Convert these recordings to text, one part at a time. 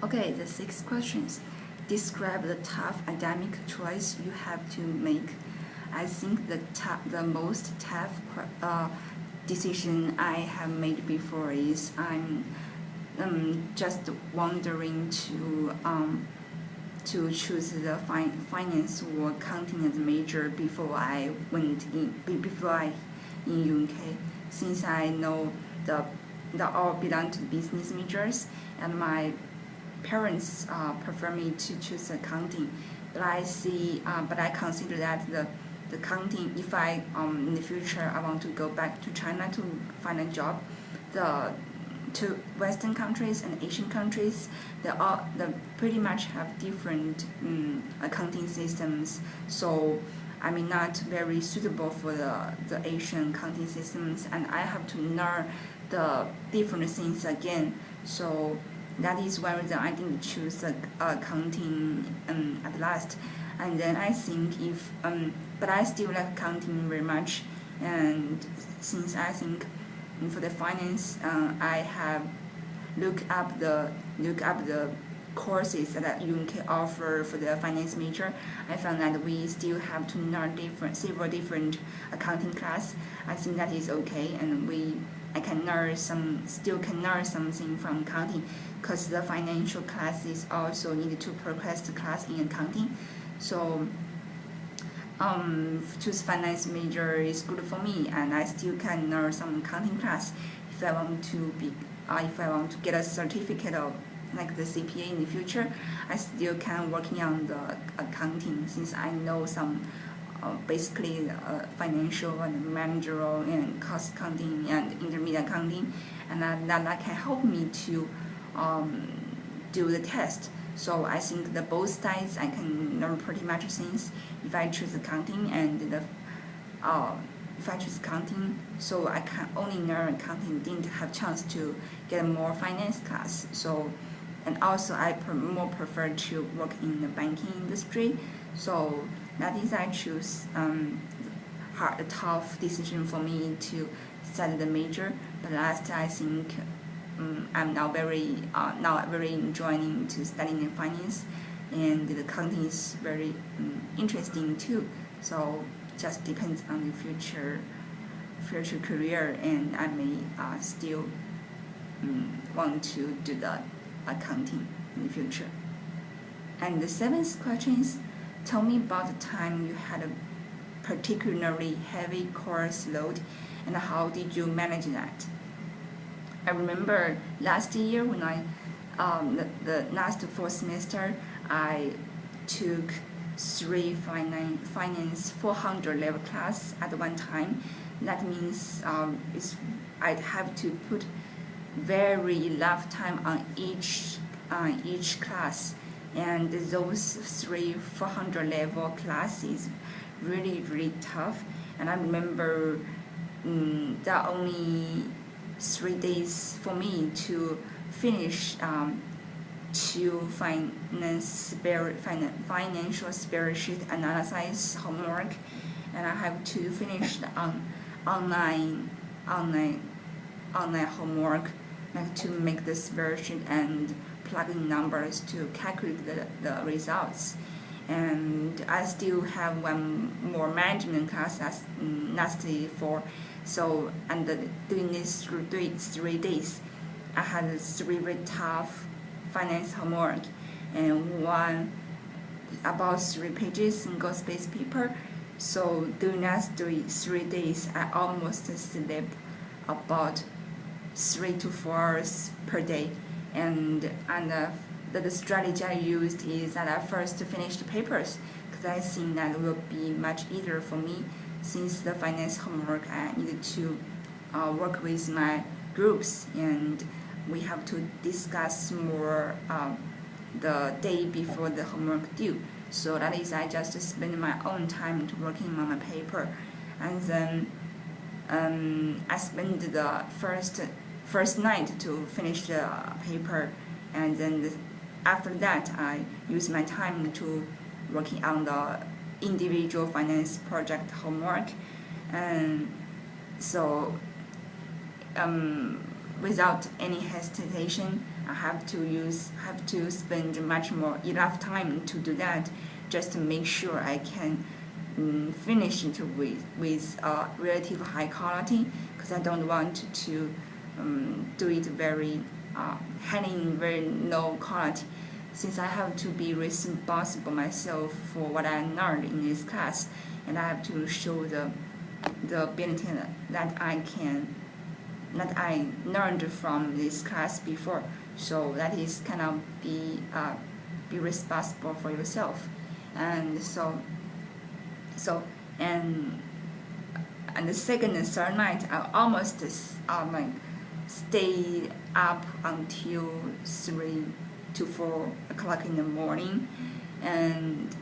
Okay, the 6 questions. Describe the tough academic choice you have to make. I think the most tough decision I have made before is I'm just wondering to choose the finance or accounting as a major before I in UK, since I know the all belong to business majors, and my parents prefer me to choose accounting. But I consider that the accounting, if I in the future I want to go back to China to find a job, to Western countries and Asian countries, they pretty much have different accounting systems. So I mean not very suitable for the Asian accounting systems, and I have to learn the different things again. So that is one reason I didn't choose accounting at last. And then I think but I still like accounting very much, and since I think for the finance, I have looked up the courses that UK offer for the finance major. I found that we still have to learn several different accounting class. I think that is okay, and I can still can learn something from accounting, because the financial classes also need to progress the class in accounting. So choose finance major is good for me, and I still can learn some accounting class if I want to get a certificate of like the CPA in the future. I still can working on the accounting, since I know some basically financial and managerial and cost accounting and intermediate accounting, and that can help me to do the test. So I think the both sides I can learn pretty much things if I choose accounting, and if I choose accounting, so I can only learn accounting, didn't have chance to get more finance class. So, and also I more prefer to work in the banking industry. So that is I choose a tough decision for me to study the major. But last I think I'm now very enjoying to studying finance, and the accounting is very interesting too. So just depends on the future career, and I may still want to do the accounting in the future. And the 7th question is, tell me about the time you had a particularly heavy course load, and how did you manage that? I remember last year when the last 4th semester, I took 3 finance 400 level class at one time. That means I'd have to put very lot time on each class, and those 3 400 level classes really tough. And I remember that only 3 days for me to finish to financial spreadsheet analysis homework, and I have to finish the online homework, like to make the spreadsheet and plug in numbers to calculate the results. And I still have one more management class last for. So, and during these 3 days, I had 3 very tough finance homework, and one about 3 pages single space paper. So during last 3 days, I almost slept about 3 to 4 hours per day. And the strategy I used is that I first finished the papers, because I think that will be much easier for me, since the finance homework I needed to work with my groups, and we have to discuss more the day before the homework due. So that is, I just spend my own time to working on my paper, and then I spend the first night to finish the paper, and then after that I use my time to working on the individual finance project homework. And so without any hesitation, I have to spend enough time to do that, just to make sure I can finish it with relative high quality, because I don't want to do it handling very low quality, since I have to be responsible myself for what I learned in this class, and I have to show the ability that I learned from this class before. So that is kind of be responsible for yourself, and and the second and third night I almost stayed up until 3 to 4 o'clock in the morning, and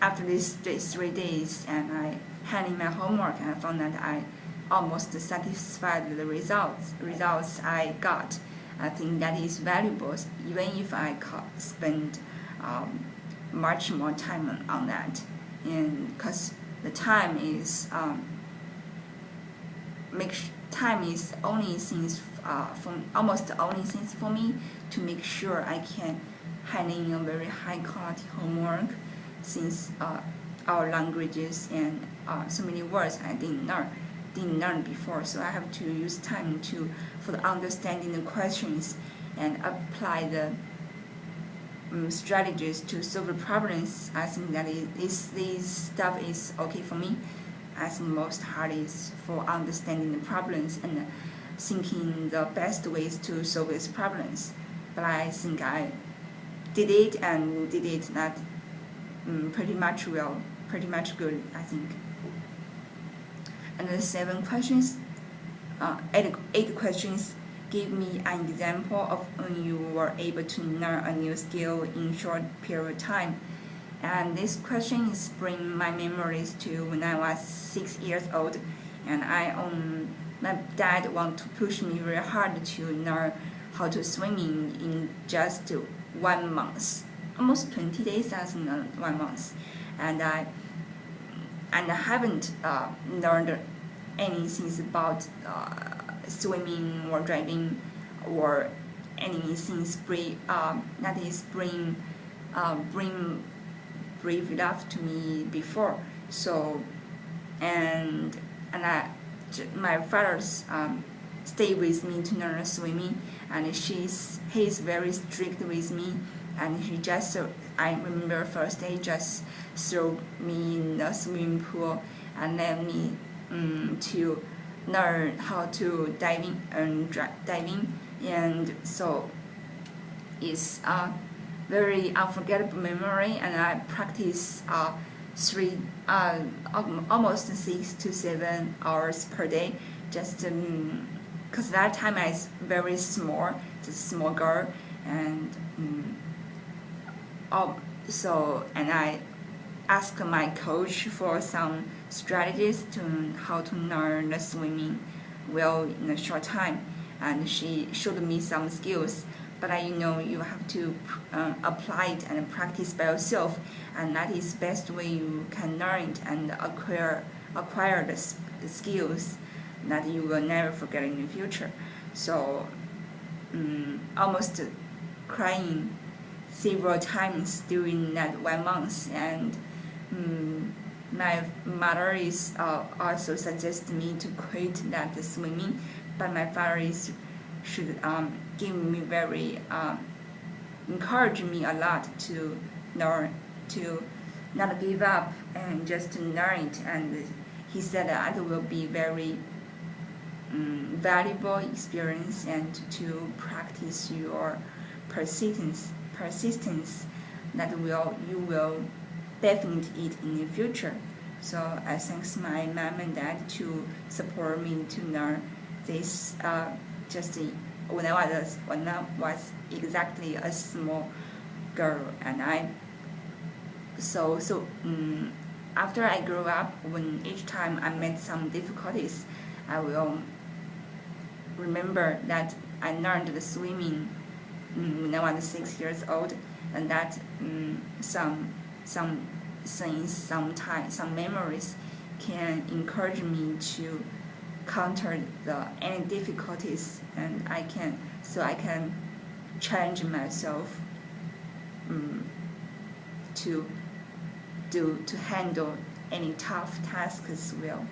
after these 3 days, and I handling my homework, and I found that I almost satisfied with the results I got. I think that is valuable, even if I spend much more time on that, and because the time is time is only things almost the only things for me to make sure I can handling a very high quality homework, since our languages and so many words I didn't learn before. So I have to use time for the understanding the questions and apply the strategies to solve the problems. I think that this stuff is okay for me. I think most hard is for understanding the problems and thinking the best ways to solve these problems. But I think I did it not pretty much well, pretty much good, I think. And the 7 questions, 8 questions give me an example of when you were able to learn a new skill in short period of time. And this question bring my memories to when I was 6 years old, and my dad want to push me very hard to learn how to swim in just 1 month, almost 20 days as in 1 month, and I haven't learned anything about swimming or driving or anything that is bring brave enough to me before. So my father's stay with me to learn swimming, and he's very strict with me, and he just I remember first day just threw me in the swimming pool and let me to learn how to diving, and so it's a very unforgettable memory, and I practice almost 6 to 7 hours per day, just because that time I was very small, just a small girl, and I asked my coach for some strategies to how to learn the swimming well in a short time, and she showed me some skills. But you have to apply it and practice by yourself, and that is the best way you can learn it and acquire the skills that you will never forget in the future. So almost crying several times during that 1 month, and my mother is also suggested me to quit that swimming, but my father should give me very encourage me a lot to learn, to not give up and just learn it. And he said that it will be very valuable experience, and to practice your persistence that you will definitely eat in the future. So I thank my mom and dad to support me to learn this just when I was exactly a small girl. And after I grew up, when each time I met some difficulties, I will remember that I learned the swimming when I was 6 years old, and that some things, some memories can encourage me to counter any difficulties, and I can so I can challenge myself to handle any tough tasks as well.